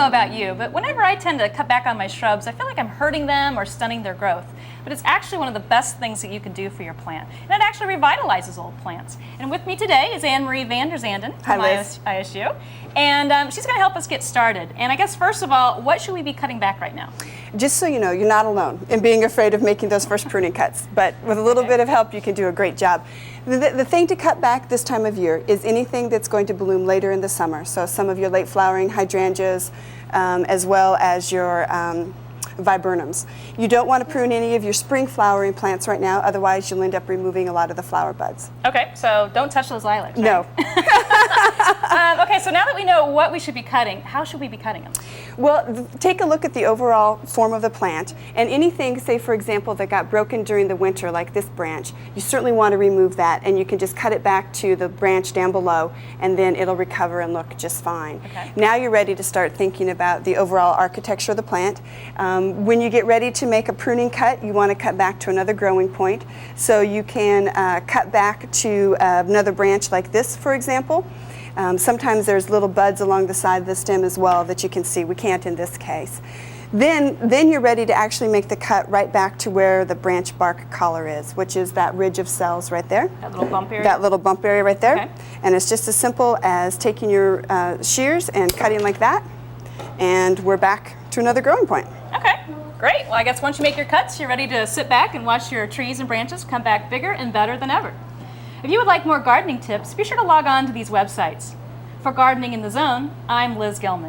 about you, but whenever I tend to cut back on my shrubs, I feel like I'm hurting them or stunning their growth. But it's actually one of the best things that you can do for your plant. And it actually revitalizes old plants. And with me today is Anne-Marie van der Zanden from ISU. And she's going to help us get started. And I guess first of all, what should we be cutting back right now? Just so you know, you're not alone in being afraid of making those first pruning cuts. But with a little bit of help, you can do a great job. The thing to cut back this time of year is anything that's going to bloom later in the summer. So some of your late flowering hydrangeas, as well as your viburnums. You don't want to prune any of your spring flowering plants right now, otherwise you'll end up removing a lot of the flower buds. Okay, so don't touch those lilacs, right? No. Okay, so now that we know what we should be cutting, how should we be cutting them? Well, take a look at the overall form of the plant, and anything, say for example, that got broken during the winter, like this branch, you certainly want to remove that, and you can just cut it back to the branch down below, and then it'll recover and look just fine. Okay. Now you're ready to start thinking about the overall architecture of the plant. When you get ready to make a pruning cut, you want to cut back to another growing point. So you can cut back to another branch like this, for example. Sometimes there's little buds along the side of the stem as well that you can see. We can't in this case. Then you're ready to actually make the cut right back to where the branch bark collar is, which is that ridge of cells right there. That little bump area? That little bump area right there. Okay. And it's just as simple as taking your shears and cutting like that, and we're back to another growing point. Okay, great. Well, I guess once you make your cuts, you're ready to sit back and watch your trees and branches come back bigger and better than ever. If you would like more gardening tips, be sure to log on to these websites. For Gardening in the Zone, I'm Liz Gelman.